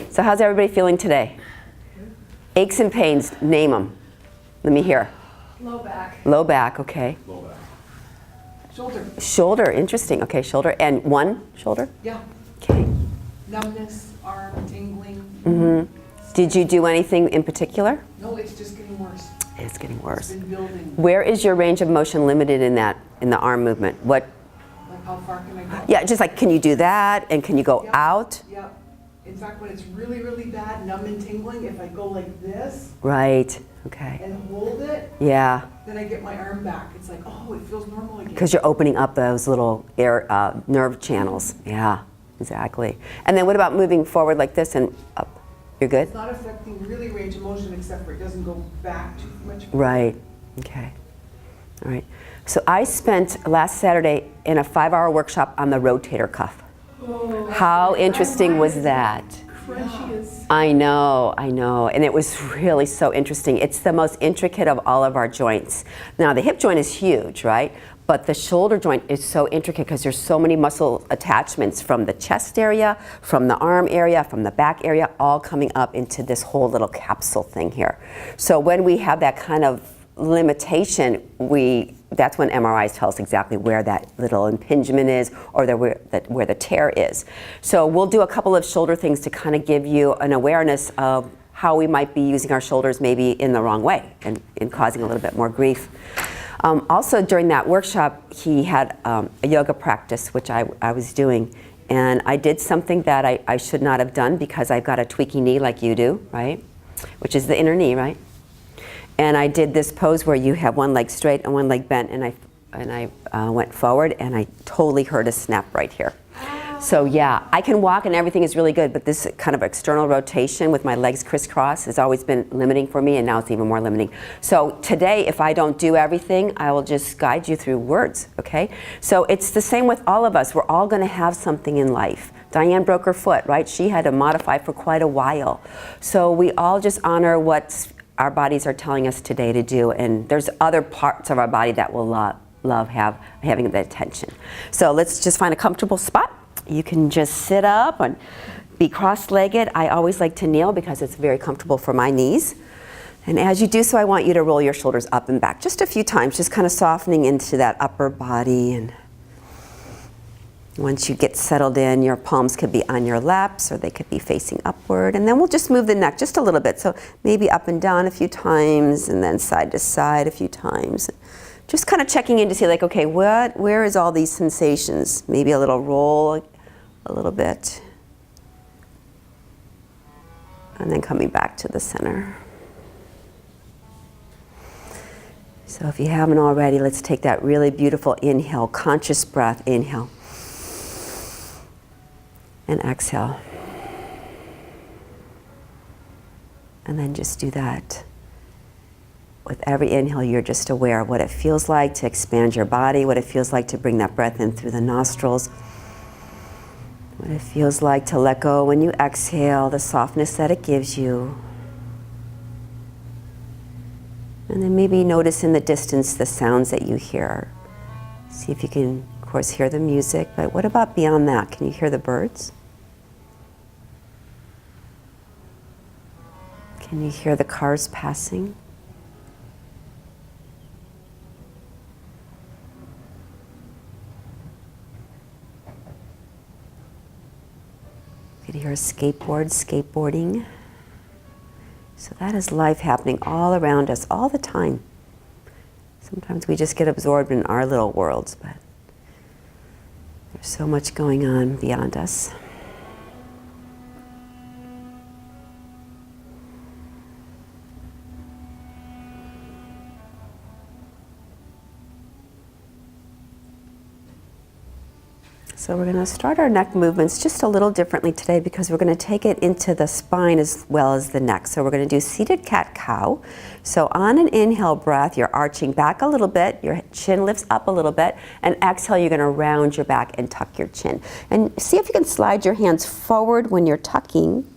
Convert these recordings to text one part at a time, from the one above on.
So how's everybody feeling today? Aches and pains, name them. Let me hear. Low back. Low back, okay. Low back. Shoulder. Shoulder, interesting. Okay, shoulder. And one shoulder? Yeah. Okay. Numbness, arm tingling. Mm-hmm. Did you do anything in particular? No, it's just getting worse. It's getting worse. It's been building. Where is your range of motion limited in that, in the arm movement? What? Like how far can I go? Yeah, just like, can you do that? And can you go Yep. out? Yep. In fact, when it's really, really bad, numb and tingling, if I go like this Right, okay. and hold it, Yeah, then I get my arm back. It's like, oh, it feels normal again. because you're opening up those little nerve channels. Yeah, exactly. And then what about moving forward like this and up? You're good? It's not affecting really range of motion except for it doesn't go back too much. Right, okay. All right. So I spent last Saturday in a 5-hour workshop on the rotator cuff. Oh, How interesting was that? crunchy as. I know, and it was really so interesting. It's the most intricate of all of our joints. Now the hip joint is huge, right? But the shoulder joint is so intricate because there's so many muscle attachments from the chest area, from the arm area, from the back area, all coming up into this whole little capsule thing here. So when we have that kind of limitation, that's when MRIs tell us exactly where that little impingement is or where the tear is. So we'll do a couple of shoulder things to kind of give you an awareness of how we might be using our shoulders maybe in the wrong way and causing a little bit more grief. Also during that workshop, he had a yoga practice, which I was doing. And I did something that I should not have done because I've got a tweaky knee like you do, right? Which is the inner knee, right? And I did this pose where you have one leg straight and one leg bent, and I went forward, and I totally heard a snap right here. So yeah, I can walk and everything is really good, but this kind of external rotation with my legs crisscross has always been limiting for me, and now it's even more limiting. So today, if I don't do everything, I will just guide you through words, okay? So it's the same with all of us. We're all gonna have something in life. Diane broke her foot, right? She had to modify for quite a while. So we all just honor what our bodies are telling us today to do, and there's other parts of our body that will love having the attention. So let's just find a comfortable spot. You can just sit up and be cross-legged. I always like to kneel because it's very comfortable for my knees. And as you do so, I want you to roll your shoulders up and back just a few times, just kind of softening into that upper body. And once you get settled in, your palms could be on your laps or they could be facing upward. And then we'll just move the neck just a little bit. So maybe up and down a few times and then side to side a few times. Just kind of checking in to see like, okay, where is all these sensations? Maybe a little roll, a little bit. And then coming back to the center. So if you haven't already, let's take that really beautiful inhale, conscious breath, inhale. And exhale. And then just do that. With every inhale, you're just aware of what it feels like to expand your body, what it feels like to bring that breath in through the nostrils, what it feels like to let go when you exhale, the softness that it gives you. And then maybe notice in the distance the sounds that you hear. See if you can, of course, hear the music, but what about beyond that? Can you hear the birds? Can you hear the cars passing? You can hear a skateboarding. So that is life happening all around us all the time. Sometimes we just get absorbed in our little worlds, but there's so much going on beyond us. So we're going to start our neck movements just a little differently today because we're going to take it into the spine as well as the neck. So we're going to do seated cat-cow. So on an inhale breath, you're arching back a little bit, your chin lifts up a little bit, and exhale, you're going to round your back and tuck your chin. And see if you can slide your hands forward when you're tucking.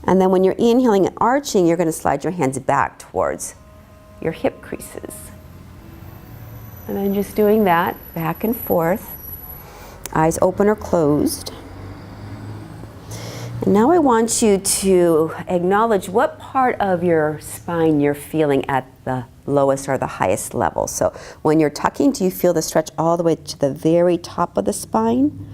And then when you're inhaling and arching, you're going to slide your hands back towards your hip creases. And then just doing that back and forth. Eyes open or closed. And now I want you to acknowledge what part of your spine you're feeling at the lowest or the highest level. So when you're tucking, do you feel the stretch all the way to the very top of the spine?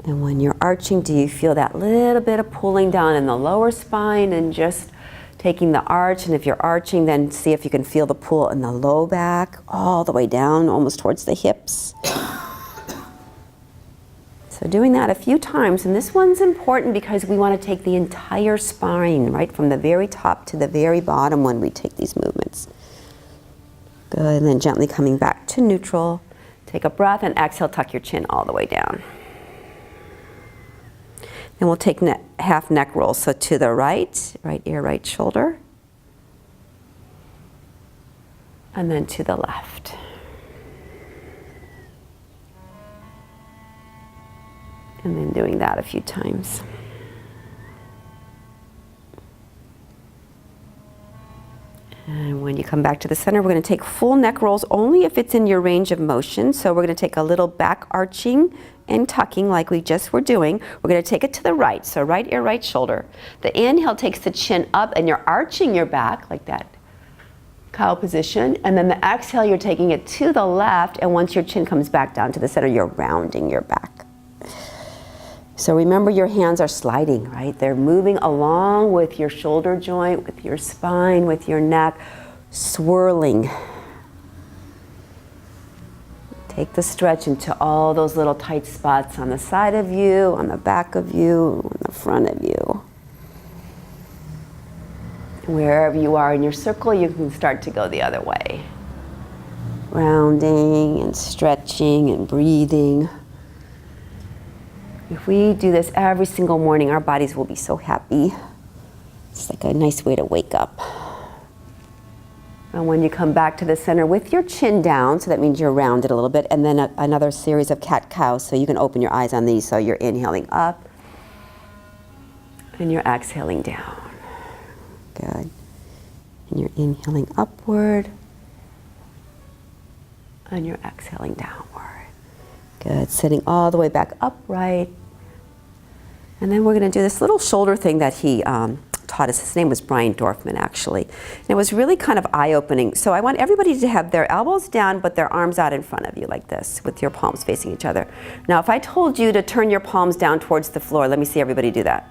And when you're arching, do you feel that little bit of pulling down in the lower spine and just taking the arch? And if you're arching, then see if you can feel the pull in the low back all the way down, almost towards the hips. So doing that a few times, and this one's important because we want to take the entire spine, right, from the very top to the very bottom when we take these movements. Good, and then gently coming back to neutral. Take a breath and exhale, tuck your chin all the way down. Then we'll take half neck roll. So to the right ear, right shoulder. And then to the left. And then doing that a few times. And when you come back to the center, we're going to take full neck rolls only if it's in your range of motion. So we're going to take a little back arching and tucking like we just were doing. We're going to take it to the right. So right ear, right shoulder. The inhale takes the chin up and you're arching your back like that. Cow position. And then the exhale, you're taking it to the left. And once your chin comes back down to the center, you're rounding your back. So remember, your hands are sliding, right? They're moving along with your shoulder joint, with your spine, with your neck, swirling. Take the stretch into all those little tight spots on the side of you, on the back of you, on the front of you. Wherever you are in your circle, you can start to go the other way. Rounding and stretching and breathing. If we do this every single morning, our bodies will be so happy. It's like a nice way to wake up. And when you come back to the center with your chin down, so that means you're rounded a little bit, and then another series of cat-cow, so you can open your eyes on these. So you're inhaling up, and you're exhaling down. Good. And you're inhaling upward, and you're exhaling downward. Good. Sitting all the way back upright. And then we're going to do this little shoulder thing that he taught us. His name was Brian Dorfman, actually. And it was really kind of eye-opening. So I want everybody to have their elbows down, but their arms out in front of you like this, with your palms facing each other. Now, if I told you to turn your palms down towards the floor, let me see everybody do that.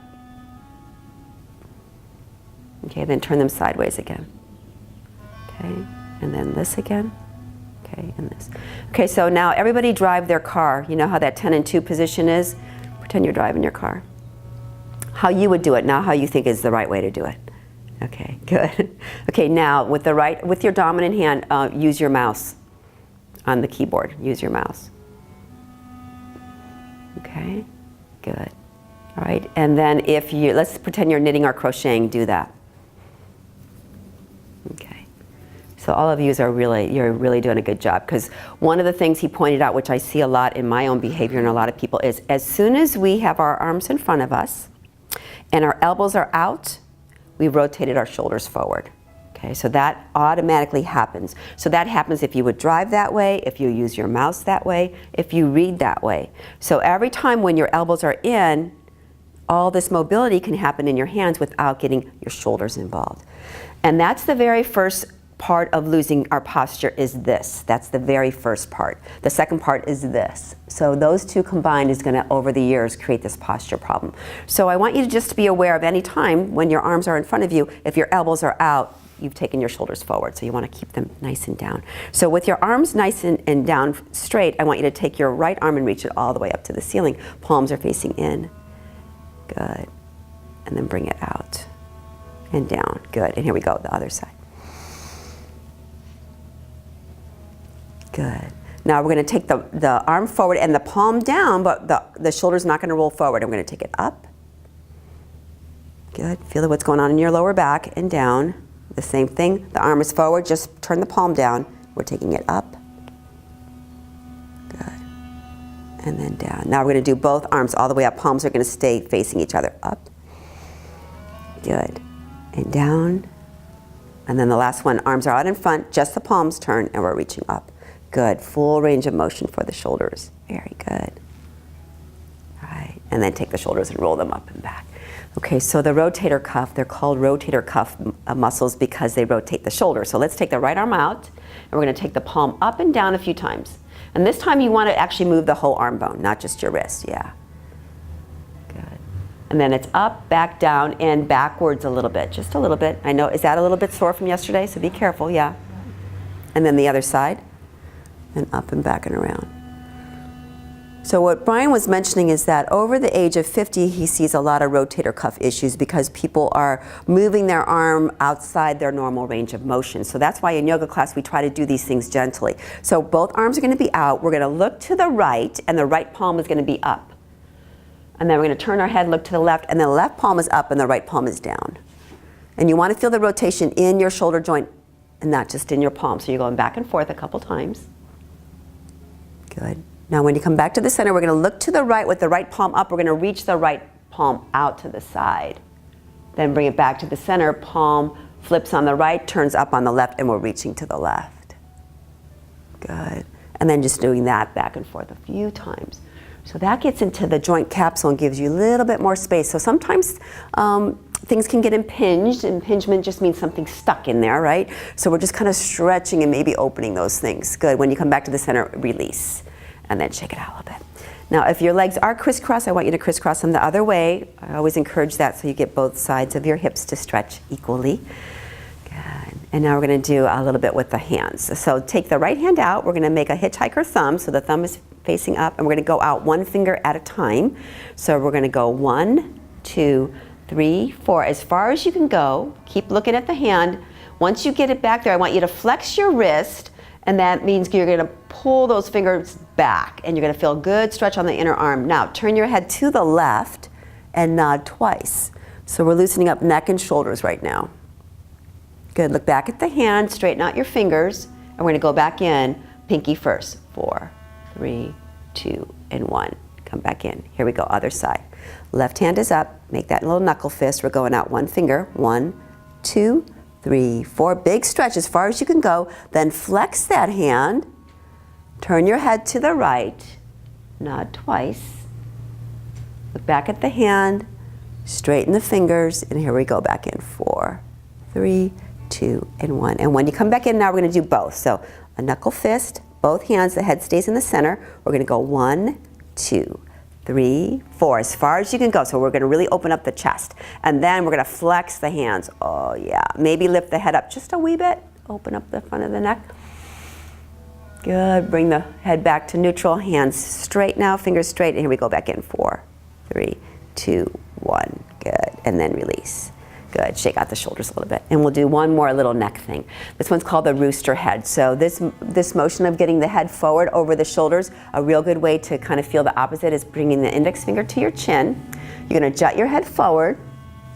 Okay, then turn them sideways again. Okay, and then this again. Okay, and this. Okay, so now everybody drive their car. You know how that 10 and 2 position is? Pretend you're driving your car. How you would do it, now how you think is the right way to do it. Okay, good. Okay, now with your dominant hand, use your mouse on the keyboard. Use your mouse. Okay, good. All right, and then let's pretend you're knitting or crocheting, do that. Okay. So all of you you're really doing a good job, because one of the things he pointed out, which I see a lot in my own behavior and a lot of people, is as soon as we have our arms in front of us and our elbows are out, we rotated our shoulders forward. Okay, so that automatically happens. So that happens if you would drive that way, if you use your mouse that way, if you read that way. So every time when your elbows are in, all this mobility can happen in your hands without getting your shoulders involved. And that's the very first part of losing our posture, is this. That's the very first part. The second part is this. So those two combined is going to, over the years, create this posture problem. So I want you to just be aware of any time when your arms are in front of you, if your elbows are out, you've taken your shoulders forward. So you want to keep them nice and down. So with your arms nice and down straight, I want you to take your right arm and reach it all the way up to the ceiling. Palms are facing in. Good. And then bring it out and down. Good. And here we go, the other side. Good. Now we're going to take the arm forward and the palm down, but the shoulder's not going to roll forward. I'm going to take it up. Good. Feel what's going on in your lower back and down. The same thing. The arm is forward. Just turn the palm down. We're taking it up. Good. And then down. Now we're going to do both arms all the way up. Palms are going to stay facing each other. Up. Good. And down. And then the last one, arms are out in front, just the palms turn, and we're reaching up. Good. Full range of motion for the shoulders. Very good. All right. and then take the shoulders and roll them up and back. Okay, so the rotator cuff, they're called rotator cuff muscles because they rotate the shoulder. So let's take the right arm out, and we're going to take the palm up and down a few times. And this time you want to actually move the whole arm bone, not just your wrist. Yeah. Good. And then it's up, back, down, and backwards a little bit, just a little bit. I know, is that a little bit sore from yesterday? So be careful, yeah. And then the other side, and up and back and around. So what Brian was mentioning is that over the age of 50, he sees a lot of rotator cuff issues because people are moving their arm outside their normal range of motion. So that's why in yoga class we try to do these things gently. So both arms are going to be out. We're going to look to the right, and the right palm is going to be up. And then we're going to turn our head, look to the left, and the left palm is up and the right palm is down. And you want to feel the rotation in your shoulder joint and not just in your palm. So you're going back and forth a couple times. Good. Now when you come back to the center, we're going to look to the right with the right palm up. We're going to reach the right palm out to the side. Then bring it back to the center. Palm flips on the right, turns up on the left, and we're reaching to the left. Good. And then just doing that back and forth a few times. So that gets into the joint capsule and gives you a little bit more space. So sometimes things can get impinged. Impingement just means something stuck in there, right? So we're just kind of stretching and maybe opening those things. Good. When you come back to the center, release. And then shake it out a little bit. Now, if your legs are crisscross, I want you to crisscross them the other way. I always encourage that so you get both sides of your hips to stretch equally. Good. And now we're going to do a little bit with the hands. So take the right hand out. We're going to make a hitchhiker thumb. So the thumb is facing up, and we're going to go out one finger at a time. So we're going to go 1, 2, 3, 4. As far as you can go. Keep looking at the hand. Once you get it back there, I want you to flex your wrist. And that means you're going to pull those fingers back, and you're going to feel good stretch on the inner arm. Now, turn your head to the left and nod twice. So we're loosening up neck and shoulders right now. Good. Look back at the hand, straighten out your fingers, and we're going to go back in, pinky first. 4, 3, 2, and 1. Come back in. Here we go, other side. Left hand is up. Make that little knuckle fist. We're going out one finger. 1, 2, 3, 4. Big stretch as far as you can go. Then flex that hand. Turn your head to the right. Nod twice. Look back at the hand. Straighten the fingers. And here we go back in. 4, 3, 2, and 1. And when you come back in, now we're going to do both. So a knuckle fist, both hands, the head stays in the center. We're going to go 1, 2, 3, 4, as far as you can go. So we're going to really open up the chest. And then we're going to flex the hands. Oh yeah. Maybe lift the head up just a wee bit. Open up the front of the neck. Good. Bring the head back to neutral. Hands straight now. Fingers straight. And here we go back in. 4, 3, 2, 1. Good. And then release. Good. Shake out the shoulders a little bit. And we'll do one more little neck thing. This one's called the rooster head. So this motion of getting the head forward over the shoulders, a real good way to kind of feel the opposite is bringing the index finger to your chin. You're going to jut your head forward,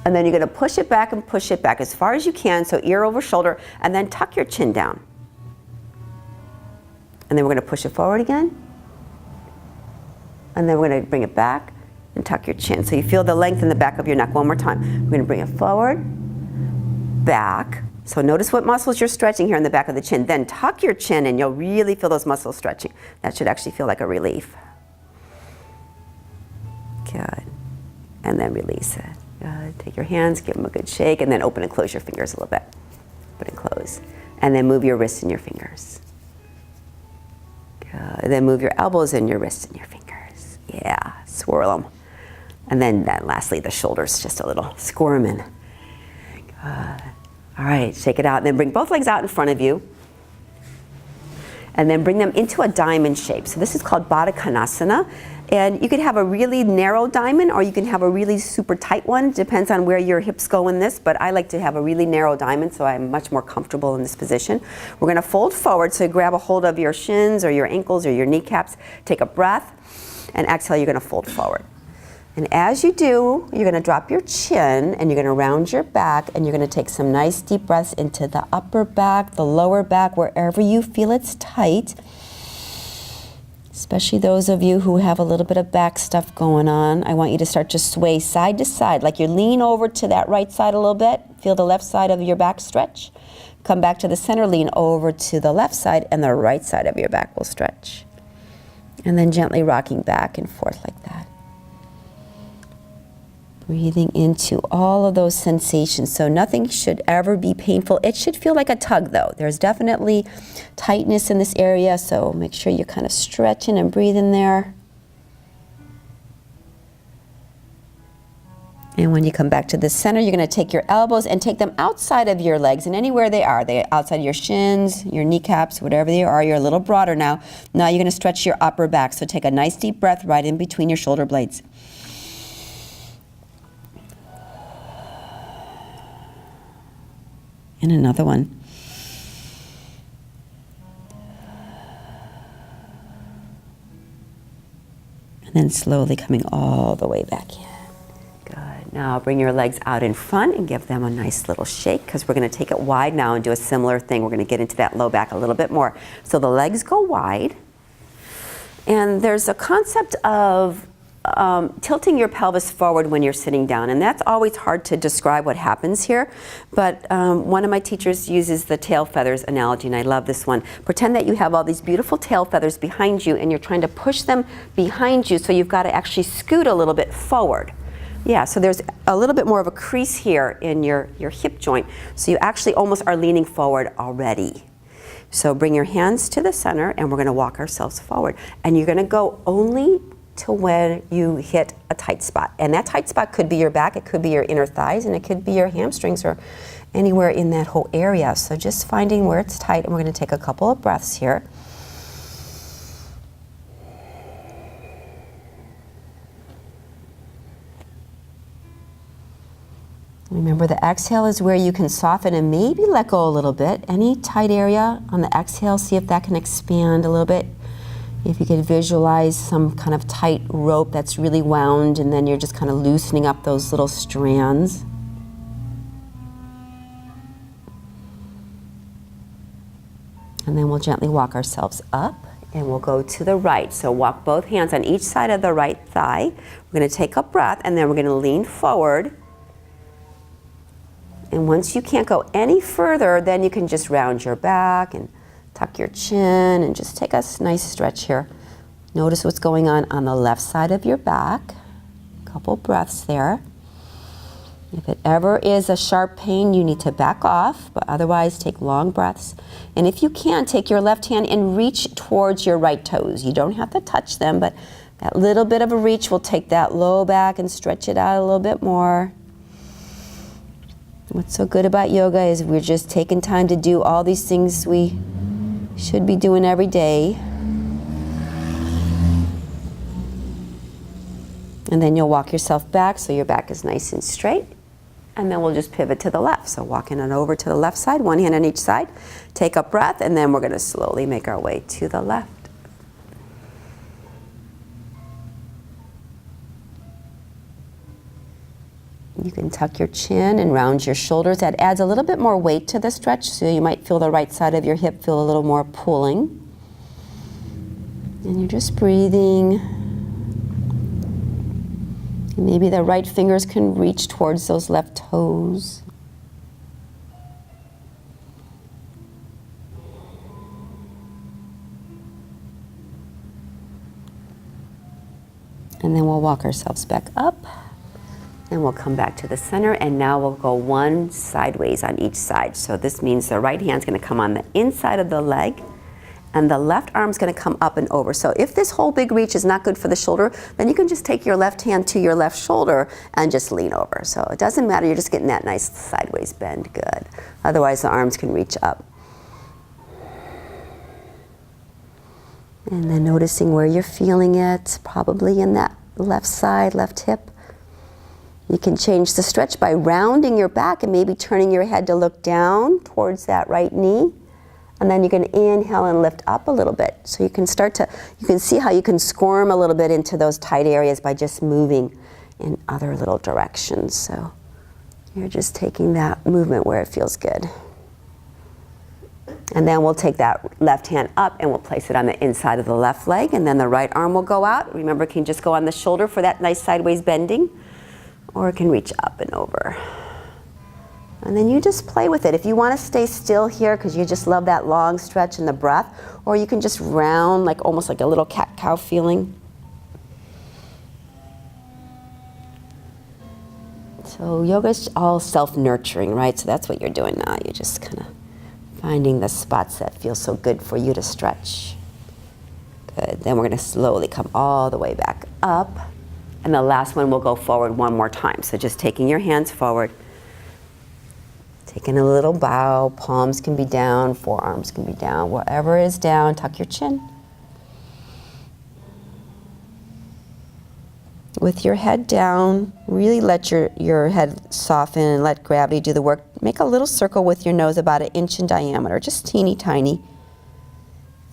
and then you're going to push it back and push it back as far as you can, so ear over shoulder, and then tuck your chin down. And then we're going to push it forward again. And then we're going to bring it back and tuck your chin. So you feel the length in the back of your neck. One more time. We're going to bring it forward, back. So notice what muscles you're stretching here in the back of the chin. Then tuck your chin and you'll really feel those muscles stretching. That should actually feel like a relief. Good. And then release it. Good. Take your hands, give them a good shake, and then open and close your fingers a little bit. Open and close. And then move your wrists and your fingers. Good. Then move your elbows and your wrists and your fingers. Yeah, swirl them. And then lastly, the shoulders, just a little squirming. Good. All right, shake it out. And then bring both legs out in front of you. And then bring them into a diamond shape. So this is called Baddha Konasana. And you could have a really narrow diamond or you can have a really super tight one. Depends on where your hips go in this, but I like to have a really narrow diamond so I'm much more comfortable in this position. We're gonna fold forward, so grab a hold of your shins or your ankles or your kneecaps. Take a breath and exhale, you're gonna fold forward. And as you do, you're gonna drop your chin and you're gonna round your back and you're gonna take some nice deep breaths into the upper back, the lower back, wherever you feel it's tight. Especially those of you who have a little bit of back stuff going on. I want you to start to sway side to side, like you lean over to that right side a little bit. Feel the left side of your back stretch. Come back to the center, lean over to the left side, and the right side of your back will stretch. And then gently rocking back and forth like that. Breathing into all of those sensations. So nothing should ever be painful. It should feel like a tug though. There's definitely tightness in this area, so make sure you're kind of stretching and breathing there. And when you come back to the center, you're going to take your elbows and take them outside of your legs and anywhere they are. They're outside your shins, your kneecaps, whatever they are. You're a little broader now. Now you're going to stretch your upper back. So take a nice deep breath right in between your shoulder blades. And another one. And then slowly coming all the way back in. Good. Now bring your legs out in front and give them a nice little shake, because we're going to take it wide now and do a similar thing. We're going to get into that low back a little bit more. So the legs go wide. And there's a concept of tilting your pelvis forward when you're sitting down, and that's always hard to describe what happens here, but one of my teachers uses the tail feathers analogy, and I love this one. Pretend that you have all these beautiful tail feathers behind you and you're trying to push them behind you, so you've got to actually scoot a little bit forward. Yeah, so there's a little bit more of a crease here in your hip joint, so you actually almost are leaning forward already. So bring your hands to the center and we're going to walk ourselves forward, and you're going to go only to when you hit a tight spot. And that tight spot could be your back, it could be your inner thighs, and it could be your hamstrings or anywhere in that whole area. So just finding where it's tight, and we're going to take a couple of breaths here. Remember, the exhale is where you can soften and maybe let go a little bit. Any tight area on the exhale, see if that can expand a little bit. If you could visualize some kind of tight rope that's really wound, and then you're just kind of loosening up those little strands. And then we'll gently walk ourselves up, and we'll go to the right. So walk both hands on each side of the right thigh. We're going to take a breath, and then we're going to lean forward. And once you can't go any further, then you can just round your back and tuck your chin and just take a nice stretch here. Notice what's going on the left side of your back. A couple breaths there. If it ever is a sharp pain, you need to back off, but otherwise take long breaths. And if you can, take your left hand and reach towards your right toes. You don't have to touch them, but that little bit of a reach will take that low back and stretch it out a little bit more. What's so good about yoga is we're just taking time to do all these things we should be doing every day. And then you'll walk yourself back so your back is nice and straight. And then we'll just pivot to the left. So walking it over to the left side, one hand on each side. Take a breath, and then we're going to slowly make our way to the left. You can tuck your chin and round your shoulders. That adds a little bit more weight to the stretch, so you might feel the right side of your hip feel a little more pulling. And you're just breathing. And maybe the right fingers can reach towards those left toes. And then we'll walk ourselves back up. And we'll come back to the center, and now we'll go one sideways on each side. So this means the right hand's going to come on the inside of the leg, and the left arm's going to come up and over. So if this whole big reach is not good for the shoulder, then you can just take your left hand to your left shoulder and just lean over. So it doesn't matter, you're just getting that nice sideways bend. Good. Otherwise the arms can reach up. And then noticing where you're feeling it, probably in that left side, left hip. You can change the stretch by rounding your back and maybe turning your head to look down towards that right knee. And then you can inhale and lift up a little bit. So you can you can see how you can squirm a little bit into those tight areas by just moving in other little directions. So you're just taking that movement where it feels good. And then we'll take that left hand up and we'll place it on the inside of the left leg, and then the right arm will go out. Remember, it can just go on the shoulder for that nice sideways bending, or it can reach up and over. And then you just play with it. If you want to stay still here because you just love that long stretch and the breath, or you can just round like almost like a little cat-cow feeling. So yoga's all self-nurturing, right? So that's what you're doing now. You're just kind of finding the spots that feel so good for you to stretch. Good. Then we're going to slowly come all the way back up. And the last one, we'll go forward one more time. So just taking your hands forward, taking a little bow. Palms can be down, forearms can be down. Wherever is down, tuck your chin. With your head down, really let your head soften and let gravity do the work. Make a little circle with your nose about 1 inch in diameter, just teeny tiny.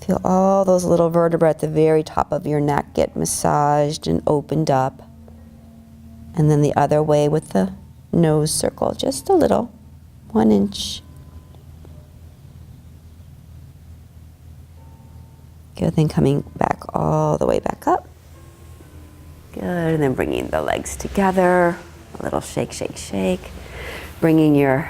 Feel all those little vertebrae at the very top of your neck get massaged and opened up. And then the other way with the nose circle, just a little, 1 inch. Good, then coming back all the way back up. Good, and then bringing the legs together, a little shake, shake, shake. Bringing your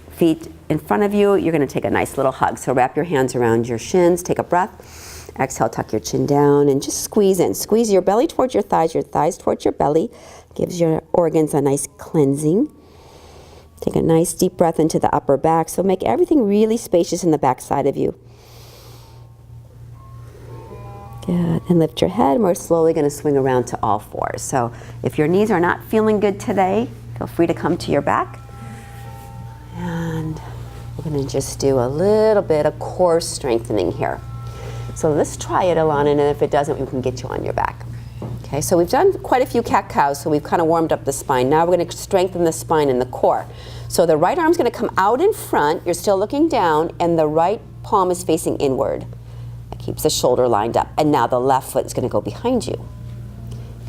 feet in front of you, you're gonna take a nice little hug. So wrap your hands around your shins, take a breath. Exhale, tuck your chin down and just squeeze in. Squeeze your belly towards your thighs towards your belly. Gives your organs a nice cleansing. Take a nice deep breath into the upper back. So make everything really spacious in the back side of you. Good, and lift your head, and we're slowly going to swing around to all fours. So if your knees are not feeling good today, feel free to come to your back. And we're going to just do a little bit of core strengthening here. So let's try it, Alana, and if it doesn't, we can get you on your back. Okay, so we've done quite a few cat-cows, so we've kind of warmed up the spine. Now we're going to strengthen the spine and the core. So the right arm's going to come out in front, you're still looking down, and the right palm is facing inward. Keeps the shoulder lined up. And now the left foot is going to go behind you.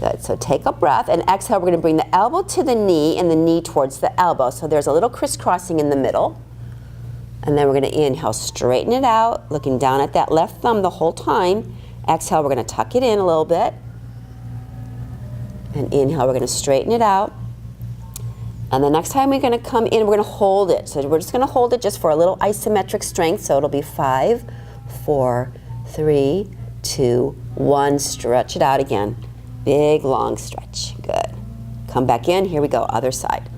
Good. So take a breath and exhale. We're going to bring the elbow to the knee and the knee towards the elbow. So there's a little crisscrossing in the middle. And then we're going to inhale, straighten it out, looking down at that left thumb the whole time. Exhale, we're going to tuck it in a little bit. And inhale, we're going to straighten it out. And the next time we're going to come in, we're going to hold it. So we're just going to hold it just for a little isometric strength. So it'll be 5, 4, 3, 2, 1. Stretch it out again. Big, long stretch. Good. Come back in. Here we go. Other side.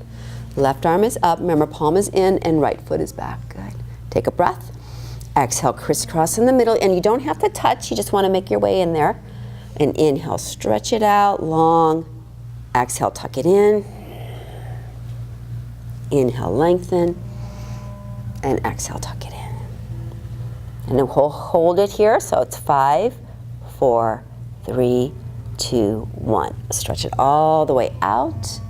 Left arm is up. Remember, palm is in and right foot is back. Good. Take a breath. Exhale, crisscross in the middle. And you don't have to touch. You just want to make your way in there. And inhale, stretch it out. Long. Exhale, tuck it in. Inhale, lengthen. And exhale, tuck it in. And then we'll hold it here, so it's 5, 4, 3, 2, 1. Stretch it all the way out.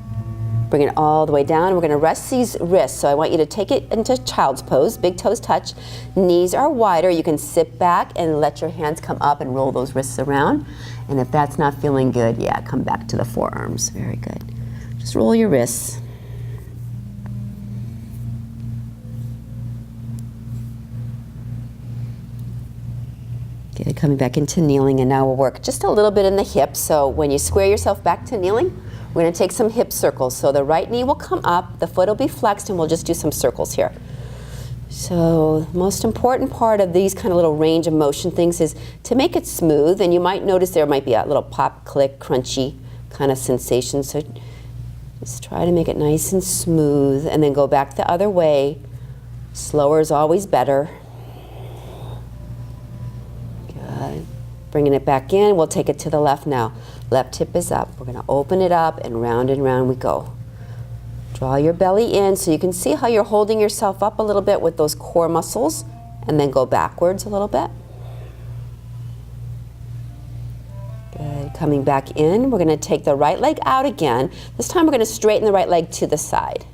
Bring it all the way down. We're going to rest these wrists. So I want you to take it into child's pose. Big toes touch. Knees are wider. You can sit back and let your hands come up and roll those wrists around. And if that's not feeling good, yeah, come back to the forearms. Very good. Just roll your wrists. Good, coming back into kneeling, and now we'll work just a little bit in the hips. So when you square yourself back to kneeling, we're going to take some hip circles. So the right knee will come up, the foot will be flexed, and we'll just do some circles here. So the most important part of these kind of little range of motion things is to make it smooth, and you might notice there might be a little pop, click, crunchy kind of sensation. So just try to make it nice and smooth, and then go back the other way. Slower is always better. Good. Bringing it back in, we'll take it to the left now. Left hip is up. We're going to open it up and round we go. Draw your belly in so you can see how you're holding yourself up a little bit with those core muscles, and then go backwards a little bit. Good. Coming back in, we're going to take the right leg out again. This time we're going to straighten the right leg to the side.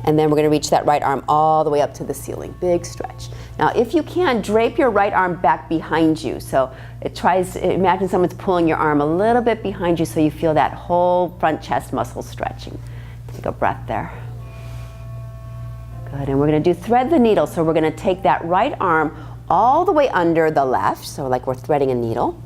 And then we're going to reach that right arm all the way up to the ceiling. Big stretch. Now, if you can, drape your right arm back behind you. So imagine someone's pulling your arm a little bit behind you so you feel that whole front chest muscle stretching. Take a breath there. Good, and we're going to do thread the needle. So we're going to take that right arm all the way under the left, so like we're threading a needle.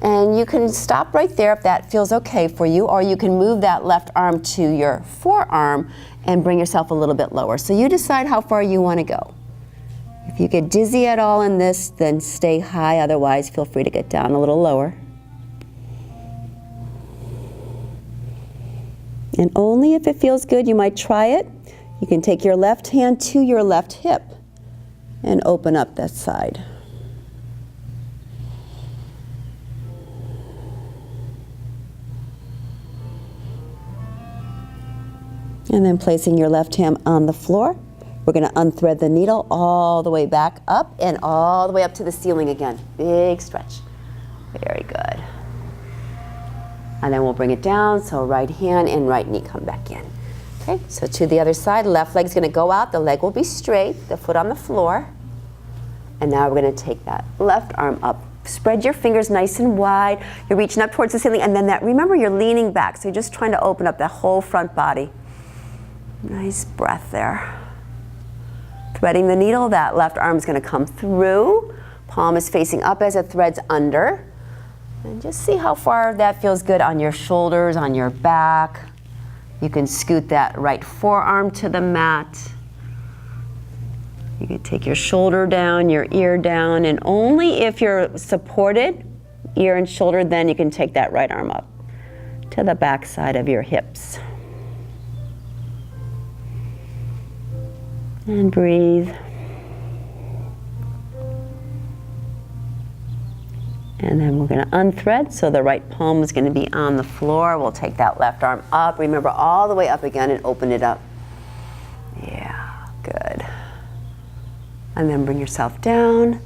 And you can stop right there if that feels okay for you, or you can move that left arm to your forearm and bring yourself a little bit lower. So you decide how far you want to go. If you get dizzy at all in this, then stay high. Otherwise, feel free to get down a little lower. And only if it feels good, you might try it. You can take your left hand to your left hip and open up that side. And then placing your left hand on the floor, we're going to unthread the needle all the way back up and all the way up to the ceiling again. Big stretch. Very good. And then we'll bring it down, so right hand and right knee come back in. Okay, so to the other side, left leg's going to go out, the leg will be straight, the foot on the floor. And now we're going to take that left arm up. Spread your fingers nice and wide. You're reaching up towards the ceiling, and then remember you're leaning back, so you're just trying to open up the whole front body. Nice breath there. Threading the needle, that left arm is going to come through. Palm is facing up as it threads under. And just see how far that feels good on your shoulders, on your back. You can scoot that right forearm to the mat. You can take your shoulder down, your ear down, and only if you're supported, ear and shoulder, then you can take that right arm up to the back side of your hips. And breathe. And then we're going to unthread, so the right palm is going to be on the floor. We'll take that left arm up. Remember, all the way up again and open it up. Yeah, good. And then bring yourself down.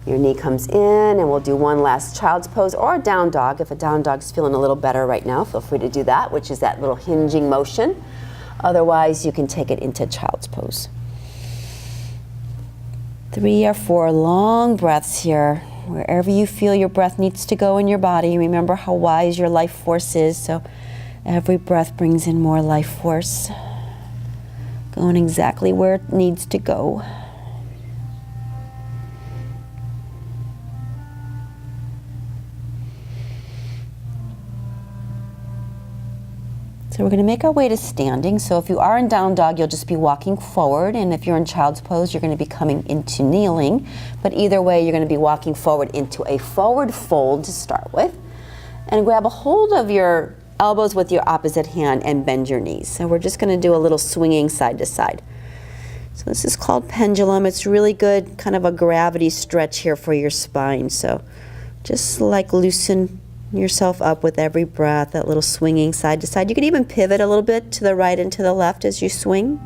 Your knee comes in, and we'll do one last child's pose or a down dog. If a down dog's feeling a little better right now, feel free to do that, which is that little hinging motion. Otherwise, you can take it into child's pose. 3 or 4 long breaths here. Wherever you feel your breath needs to go in your body, remember how wise your life force is, so every breath brings in more life force, going exactly where it needs to go. So we're going to make our way to standing. So if you are in down dog, you'll just be walking forward. And if you're in child's pose, you're going to be coming into kneeling. But either way, you're going to be walking forward into a forward fold to start with. And grab a hold of your elbows with your opposite hand and bend your knees. So we're just going to do a little swinging side to side. So this is called pendulum. It's really good, kind of a gravity stretch here for your spine. So just like loosen yourself up with every breath, that little swinging side to side. You can even pivot a little bit to the right and to the left as you swing.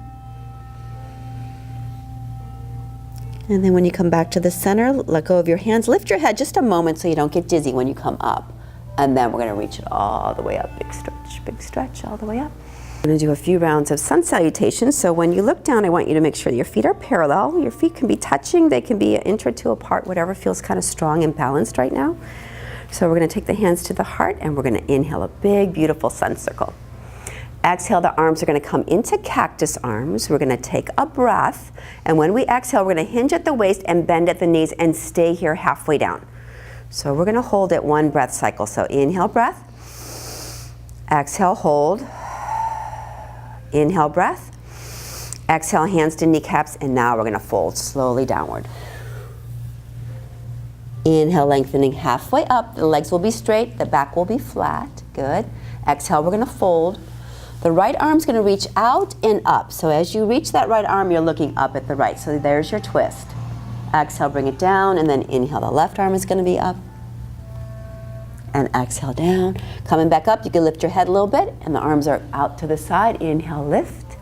And then when you come back to the center, let go of your hands. Lift your head just a moment so you don't get dizzy when you come up. And then we're going to reach it all the way up. Big stretch all the way up. We're going to do a few rounds of sun salutations. So when you look down, I want you to make sure that your feet are parallel. Your feet can be touching. They can be an inch or two apart, whatever feels kind of strong and balanced right now. So we're going to take the hands to the heart, and we're going to inhale a big, beautiful sun circle. Exhale, the arms are going to come into cactus arms. We're going to take a breath, and when we exhale, we're going to hinge at the waist and bend at the knees and stay here halfway down. So we're going to hold it one breath cycle. So inhale, breath. Exhale, hold. Inhale, breath. Exhale, hands to kneecaps, and now we're going to fold slowly downward. Inhale, lengthening halfway up. The legs will be straight, the back will be flat. Good. Exhale, we're going to fold. The right arm's going to reach out and up. So as you reach that right arm, you're looking up at the right. So there's your twist. Exhale, bring it down, and then inhale, the left arm is going to be up. And exhale down. Coming back up, you can lift your head a little bit, and the arms are out to the side. Inhale, lift.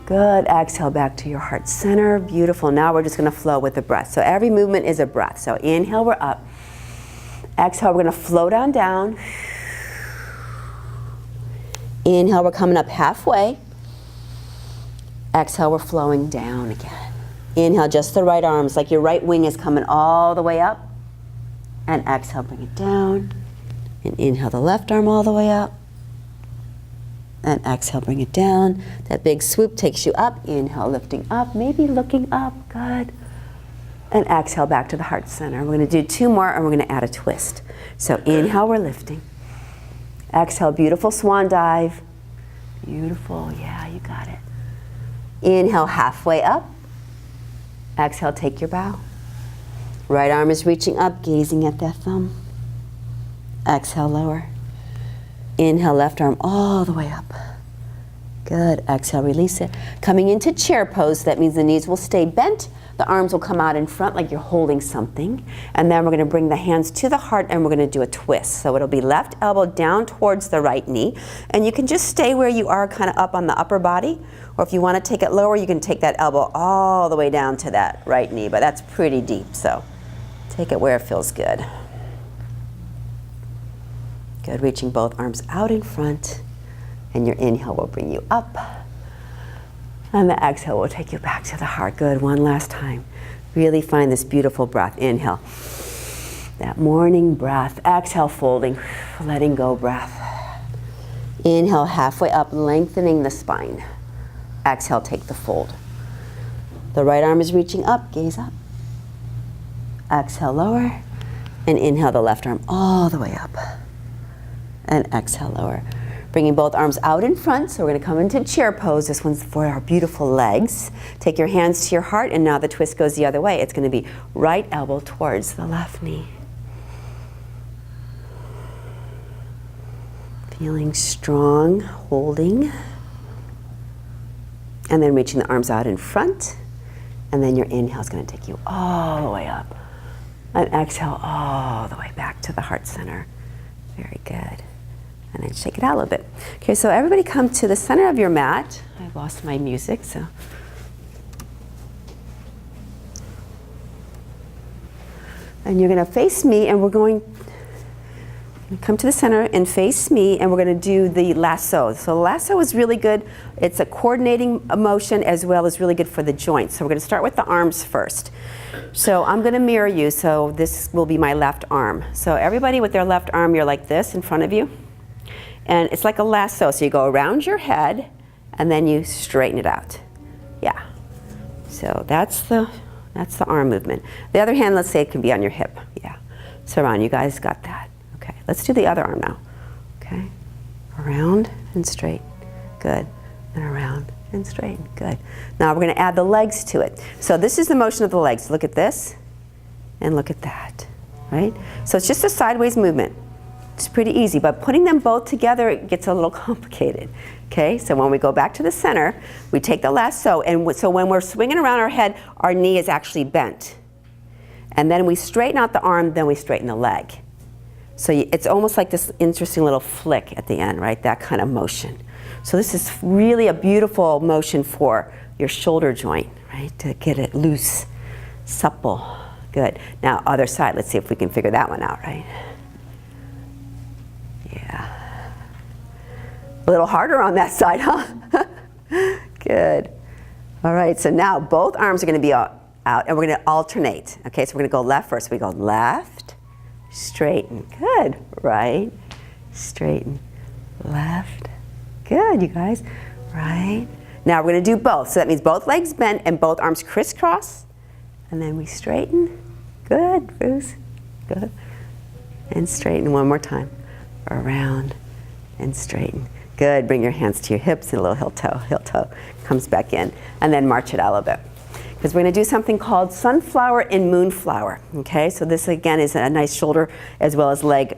Good. Exhale back to your heart center. Beautiful. Now we're just going to flow with the breath. So every movement is a breath. So inhale, we're up. Exhale, we're going to flow down. Inhale, we're coming up halfway. Exhale, we're flowing down again. Inhale, just the right arms, like your right wing is coming all the way up. And exhale, bring it down. And inhale, the left arm all the way up. And exhale, bring it down. That big swoop takes you up. Inhale, lifting up, maybe looking up. Good. And exhale back to the heart center. We're going to do 2 more, and we're going to add a twist. So inhale, we're lifting. Exhale, beautiful swan dive. Beautiful. Yeah, you got it. Inhale, halfway up. Exhale, take your bow. Right arm is reaching up, gazing at that thumb. Exhale, lower. Inhale, left arm all the way up. Good. Exhale, release it. Coming into chair pose, that means the knees will stay bent. The arms will come out in front like you're holding something. And then we're going to bring the hands to the heart and we're going to do a twist. So it'll be left elbow down towards the right knee. And you can just stay where you are, kind of up on the upper body. Or if you want to take it lower, you can take that elbow all the way down to that right knee. But that's pretty deep, so take it where it feels good. Good. Reaching both arms out in front. And your inhale will bring you up. And the exhale will take you back to the heart. Good, one last time. Really find this beautiful breath. Inhale. That morning breath. Exhale, folding, letting go breath. Inhale, halfway up, lengthening the spine. Exhale, take the fold. The right arm is reaching up, gaze up. Exhale, lower. And inhale the left arm all the way up. And exhale, lower. Bringing both arms out in front, so we're going to come into chair pose. This one's for our beautiful legs. Take your hands to your heart, and now the twist goes the other way. It's going to be right elbow towards the left knee. Feeling strong, holding. And then reaching the arms out in front. And then your inhale is going to take you all the way up. And exhale all the way back to the heart center. Very good. And then shake it out a little bit. Okay, so everybody come to the center of your mat. I've lost my music, so. And you're going to face me, and we're going to come to the center and face me, and we're going to do the lasso. So the lasso is really good. It's a coordinating motion as well as really good for the joints. So we're going to start with the arms first. So I'm going to mirror you, so this will be my left arm. So everybody with their left arm, you're like this in front of you. And it's like a lasso, so you go around your head and then you straighten it out. Yeah. So that's the arm movement. The other hand, let's say it can be on your hip. Yeah. So around, you guys got that. Okay, let's do the other arm now. Okay. Around and straight. Good. And around and straight. Good. Now we're going to add the legs to it. So this is the motion of the legs. Look at this and look at that. Right? So it's just a sideways movement. It's pretty easy, but putting them both together, it gets a little complicated. Okay, so when we go back to the center, we take the lasso, and so when we're swinging around our head, our knee is actually bent. And then we straighten out the arm, then we straighten the leg. So it's almost like this interesting little flick at the end, right? That kind of motion. So this is really a beautiful motion for your shoulder joint, right? To get it loose, supple. Good. Now, other side, let's see if we can figure that one out, right? Yeah. A little harder on that side, huh? Good. All right, so now both arms are going to be out, and we're going to alternate. Okay, so we're going to go left first. We go left, straighten. Good. Right, straighten, left. Good, you guys. Right. Now we're going to do both. So that means both legs bent and both arms crisscross. And then we straighten. Good, Bruce. Good. And straighten one more time. Around and straighten. Good. Bring your hands to your hips and a little heel toe comes back in. And then march it out a little bit. Because we're going to do something called sunflower and moonflower. Okay, so this again is a nice shoulder as well as leg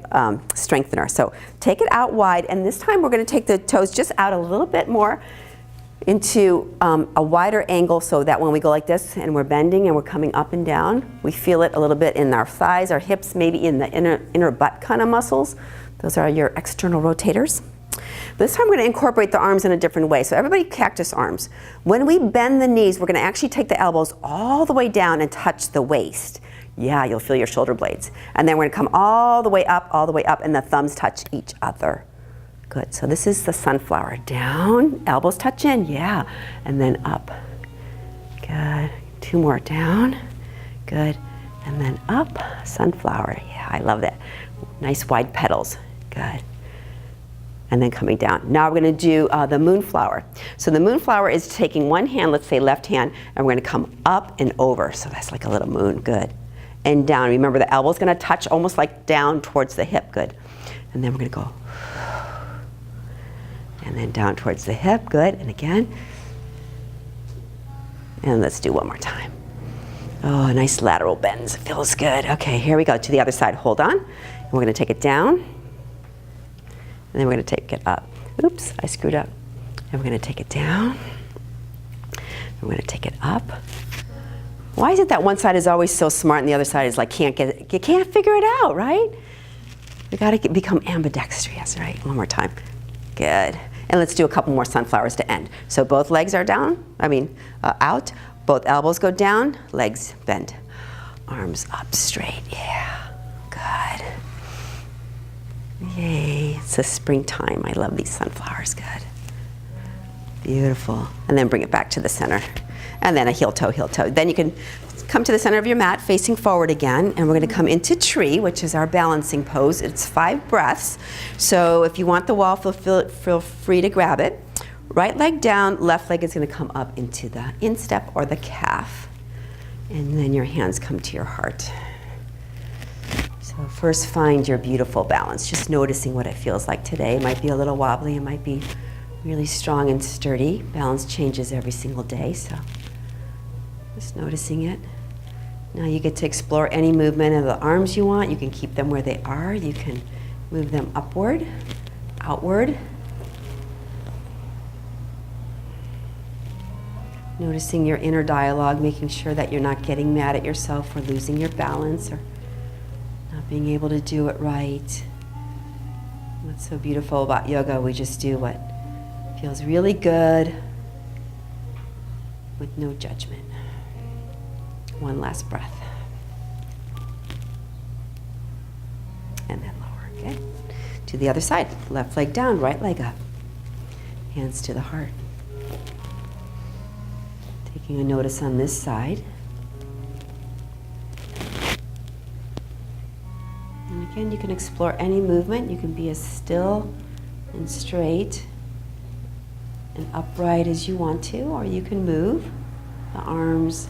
strengthener. So take it out wide, and this time we're going to take the toes just out a little bit more into a wider angle, so that when we go like this and we're bending and we're coming up and down, we feel it a little bit in our thighs, our hips, maybe in the inner butt kind of muscles. Those are your external rotators. This time we're going to incorporate the arms in a different way. So everybody cactus arms. When we bend the knees, we're going to actually take the elbows all the way down and touch the waist. Yeah, you'll feel your shoulder blades. And then we're going to come all the way up, and the thumbs touch each other. Good. So this is the sunflower. Down, elbows touch in. Yeah. And then up. Good. Two more down. Good. And then up, sunflower. Yeah, I love that. Nice wide petals. Good. And then coming down. Now we're going to do the moonflower. So the moonflower is taking one hand, let's say left hand, and we're going to come up and over. So that's like a little moon. Good. And down. Remember, the elbow's going to touch almost like down towards the hip. Good. And then we're going to go. And then down towards the hip. Good. And again. And let's do one more time. Oh, nice lateral bends. Feels good. Okay, here we go to the other side. Hold on. And we're going to take it down. And then we're going to take it up. Oops, I screwed up. And we're going to take it down. We're going to take it up. Why is it that one side is always so smart and the other side is like you can't figure it out, right? We got to become ambidextrous, right? One more time. Good. And let's do a couple more sunflowers to end. So both legs are down, out. Both elbows go down, legs bend. Arms up straight, yeah. Good. Yay, it's the springtime. I love these sunflowers, good. Beautiful. And then bring it back to the center. And then a heel toe, heel toe. Then you can come to the center of your mat, facing forward again, and we're going to come into tree, which is our balancing pose. It's 5 breaths. So if you want the wall, feel free to grab it. Right leg down, left leg is going to come up into the instep or the calf. And then your hands come to your heart. So first find your beautiful balance, just noticing what it feels like today. It might be a little wobbly, it might be really strong and sturdy. Balance changes every single day, so just noticing it. Now you get to explore any movement of the arms you want. You can keep them where they are. You can move them upward, outward. Noticing your inner dialogue, making sure that you're not getting mad at yourself for losing your balance or not being able to do it right. What's so beautiful about yoga, we just do what feels really good with no judgment. One last breath. And then lower, okay? To the other side, left leg down, right leg up. Hands to the heart. Taking a notice on this side. And again, you can explore any movement. You can be as still and straight and upright as you want to, or you can move the arms.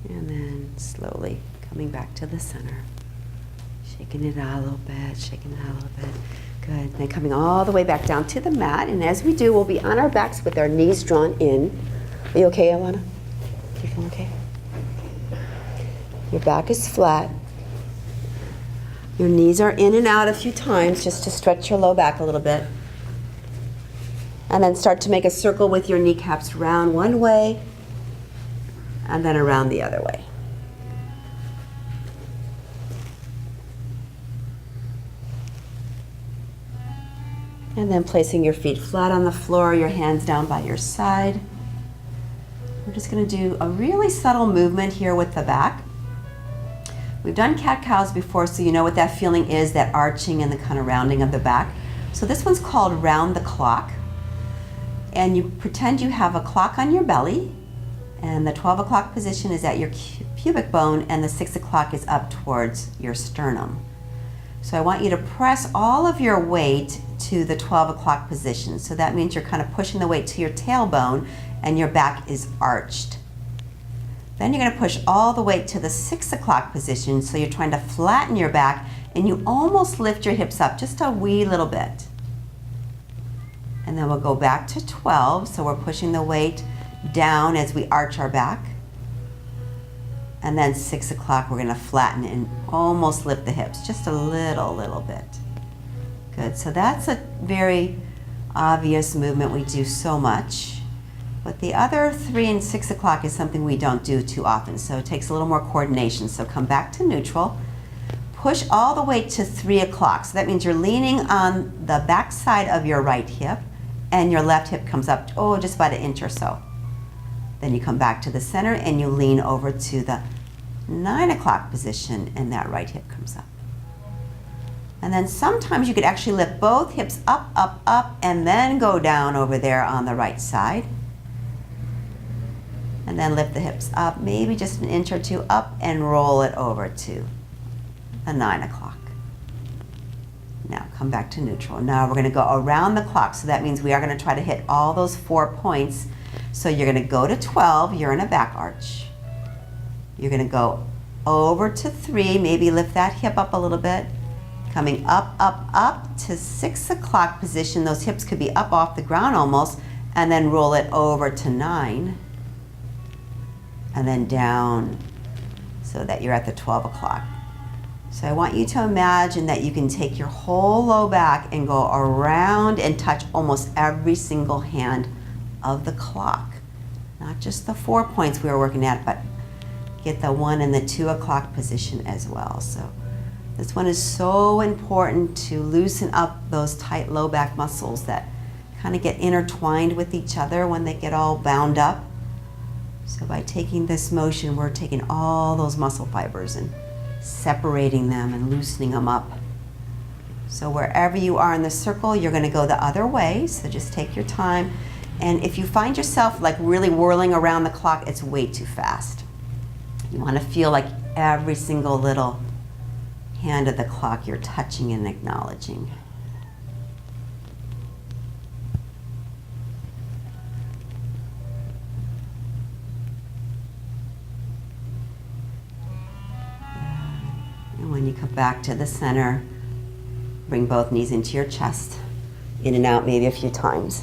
And then slowly coming back to the center. Shaking it out a little bit, shaking it out a little bit. Good. Then coming all the way back down to the mat. And as we do, we'll be on our backs with our knees drawn in. Are you okay, Alana? You feeling okay? Your back is flat. Your knees are in and out a few times just to stretch your low back a little bit. And then start to make a circle with your kneecaps round one way and then around the other way. And then placing your feet flat on the floor, your hands down by your side. We're just going to do a really subtle movement here with the back. We've done cat-cows before, so you know what that feeling is, that arching and the kind of rounding of the back. So this one's called round the clock. And you pretend you have a clock on your belly, and the 12 o'clock position is at your pubic bone, and the 6 o'clock is up towards your sternum. So I want you to press all of your weight to the 12 o'clock position. So that means you're kind of pushing the weight to your tailbone and your back is arched. Then you're going to push all the weight to the 6 o'clock position. So you're trying to flatten your back and you almost lift your hips up just a wee little bit. And then we'll go back to 12. So we're pushing the weight down as we arch our back. And then 6 o'clock, we're going to flatten and almost lift the hips, just a little bit. Good, so that's a very obvious movement we do so much. But the other 3 and 6 o'clock is something we don't do too often, so it takes a little more coordination. So come back to neutral, push all the way to 3 o'clock. So that means you're leaning on the back side of your right hip, and your left hip comes up, just about an inch or so. Then you come back to the center and you lean over to the 9 o'clock position and that right hip comes up. And then sometimes you could actually lift both hips up, up, up, and then go down over there on the right side. And then lift the hips up, maybe just an inch or two up, and roll it over to the 9 o'clock. Now come back to neutral. Now we're going to go around the clock, so that means we are going to try to hit all those 4 points. So you're going to go to 12, you're in a back arch. You're going to go over to 3, maybe lift that hip up a little bit. Coming up, up, up to 6 o'clock position. Those hips could be up off the ground almost. and then roll it over to 9, and then down so that you're at the 12 o'clock. So I want you to imagine that you can take your whole low back and go around and touch almost every single hand of the clock. Not just the 4 points we were working at, but get the 1 and the 2 o'clock position as well. So this one is so important to loosen up those tight low back muscles that kind of get intertwined with each other when they get all bound up. So by taking this motion, we're taking all those muscle fibers and separating them and loosening them up. So wherever you are in the circle, you're going to go the other way. So just take your time. And if you find yourself like really whirling around the clock, it's way too fast. You want to feel like every single little hand of the clock you're touching and acknowledging. And when you come back to the center, bring both knees into your chest, in and out maybe a few times.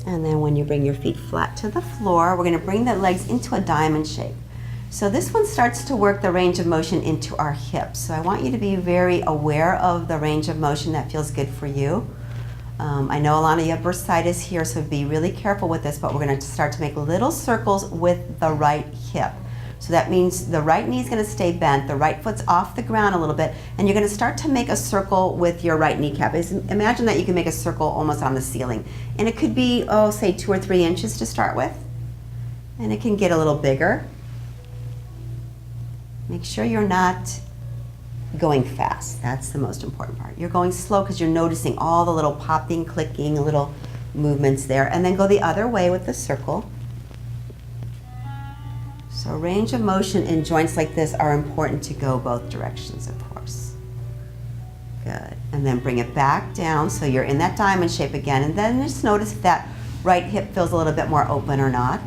And then when you bring your feet flat to the floor, we're going to bring the legs into a diamond shape. So this one starts to work the range of motion into our hips. So I want you to be very aware of the range of motion that feels good for you. I know a lot of you have bursitis here, so be really careful with this, but we're going to start to make little circles with the right hip. So that means the right knee is going to stay bent, the right foot's off the ground a little bit, and you're going to start to make a circle with your right kneecap. Imagine that you can make a circle almost on the ceiling. And it could be, say 2 or 3 inches to start with. And it can get a little bigger. Make sure you're not going fast. That's the most important part. You're going slow because you're noticing all the little popping, clicking, little movements there. And then go the other way with the circle. So range of motion in joints like this are important to go both directions, of course. Good. And then bring it back down so you're in that diamond shape again. And then just notice if that right hip feels a little bit more open or not.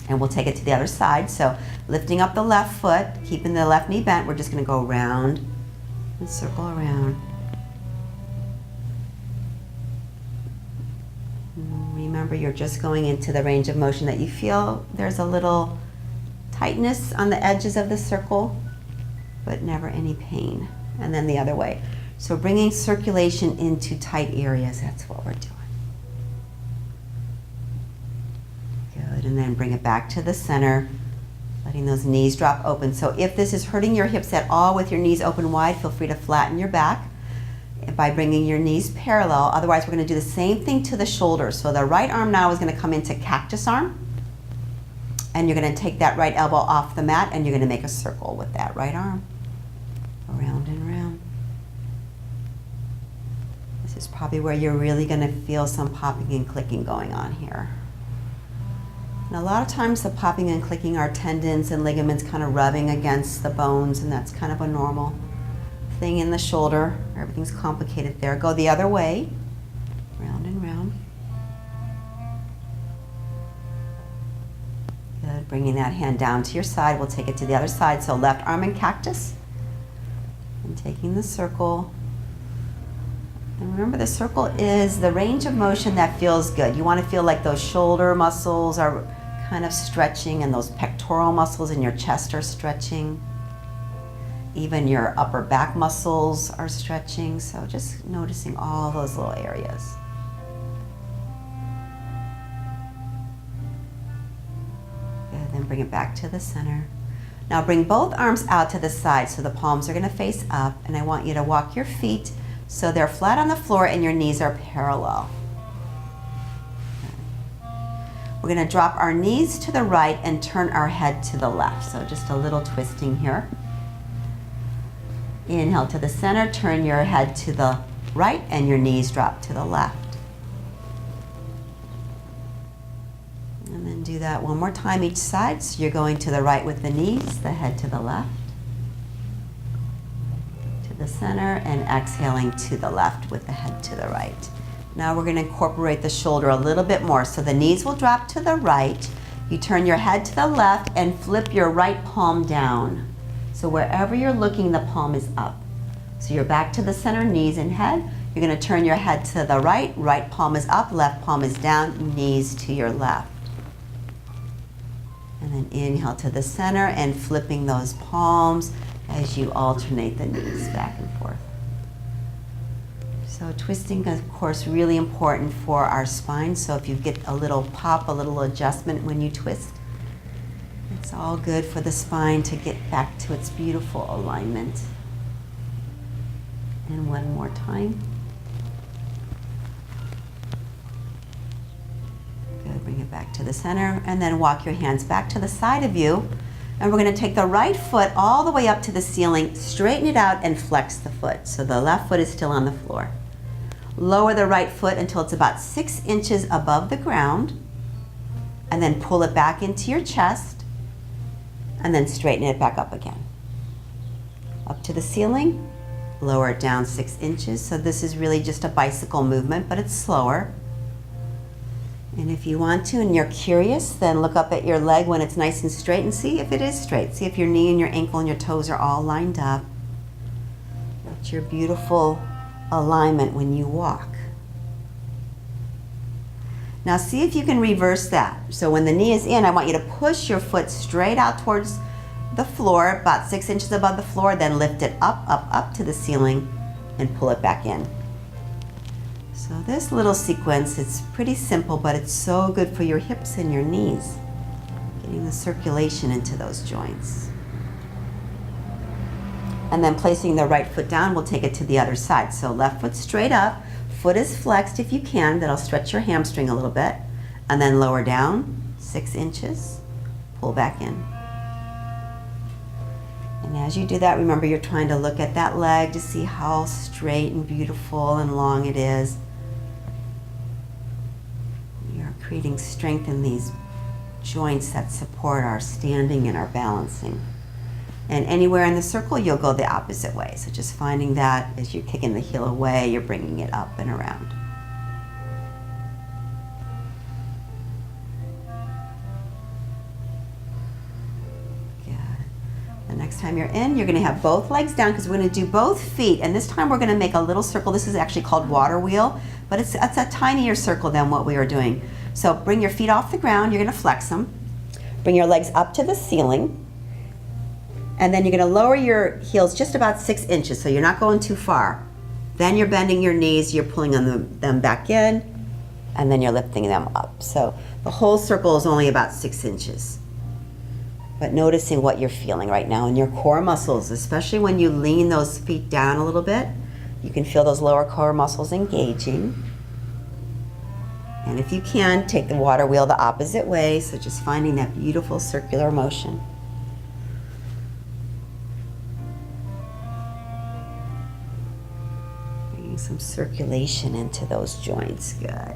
And we'll take it to the other side. So lifting up the left foot, keeping the left knee bent, we're just going to go around and circle around. Remember, you're just going into the range of motion that you feel there's a little tightness on the edges of the circle, but never any pain. And then the other way. So bringing circulation into tight areas, that's what we're doing. Good, and then bring it back to the center, letting those knees drop open. So if this is hurting your hips at all with your knees open wide, feel free to flatten your back by bringing your knees parallel. Otherwise, we're going to do the same thing to the shoulders. So the right arm now is going to come into cactus arm. And you're going to take that right elbow off the mat and you're going to make a circle with that right arm. Around and around. This is probably where you're really going to feel some popping and clicking going on here. And a lot of times the popping and clicking are tendons and ligaments kind of rubbing against the bones, and that's kind of a normal thing in the shoulder. Everything's complicated there. Go the other way, round and round. Good, bringing that hand down to your side. We'll take it to the other side. So left arm in cactus, and taking the circle. And remember, the circle is the range of motion that feels good. You want to feel like those shoulder muscles are kind of stretching, and those pectoral muscles in your chest are stretching. Even your upper back muscles are stretching, so just noticing all those little areas. Good, then bring it back to the center. Now bring both arms out to the side so the palms are going to face up, and I want you to walk your feet so they're flat on the floor and your knees are parallel. We're going to drop our knees to the right and turn our head to the left, so just a little twisting here. Inhale to the center, turn your head to the right, and your knees drop to the left. And then do that one more time each side. So you're going to the right with the knees, the head to the left, to the center, and exhaling to the left with the head to the right. Now we're going to incorporate the shoulder a little bit more. So the knees will drop to the right. You turn your head to the left and flip your right palm down. So wherever you're looking, the palm is up. So you're back to the center, knees and head. You're going to turn your head to the right. Right palm is up, left palm is down, knees to your left. And then inhale to the center and flipping those palms as you alternate the knees back and forth. So twisting, of course, really important for our spine. So if you get a little pop, a little adjustment when you twist, it's all good for the spine to get back to its beautiful alignment. And one more time. Good, bring it back to the center, and then walk your hands back to the side of you. And we're going to take the right foot all the way up to the ceiling, straighten it out, and flex the foot. So the left foot is still on the floor. Lower the right foot until it's about 6 inches above the ground, and then pull it back into your chest, and then straighten it back up again. Up to the ceiling, lower it down 6 inches. So this is really just a bicycle movement, but it's slower. And if you want to and you're curious, then look up at your leg when it's nice and straight and see if it is straight. See if your knee and your ankle and your toes are all lined up. That's your beautiful alignment when you walk. Now see if you can reverse that. So when the knee is in, I want you to push your foot straight out towards the floor, about 6 inches above the floor, then lift it up, up, up to the ceiling and pull it back in. So this little sequence, it's pretty simple, but it's so good for your hips and your knees, getting the circulation into those joints. And then placing the right foot down, we'll take it to the other side. So left foot straight up, foot is flexed if you can, that'll stretch your hamstring a little bit, and then lower down 6 inches, pull back in. And as you do that, remember you're trying to look at that leg to see how straight and beautiful and long it is. You're creating strength in these joints that support our standing and our balancing. And anywhere in the circle, you'll go the opposite way. So just finding that as you're kicking the heel away, you're bringing it up and around. Good. The next time you're in, you're gonna have both legs down because we're gonna do both feet. And this time we're gonna make a little circle. This is actually called water wheel, but it's a tinier circle than what we were doing. So bring your feet off the ground, you're gonna flex them. Bring your legs up to the ceiling. And then you're going to lower your heels just about 6 inches, so you're not going too far. Then you're bending your knees, you're pulling them back in, and then you're lifting them up. So the whole circle is only about 6 inches. But noticing what you're feeling right now in your core muscles, especially when you lean those feet down a little bit, you can feel those lower core muscles engaging. And if you can, take the water wheel the opposite way, so just finding that beautiful circular motion. Some circulation into those joints. Good.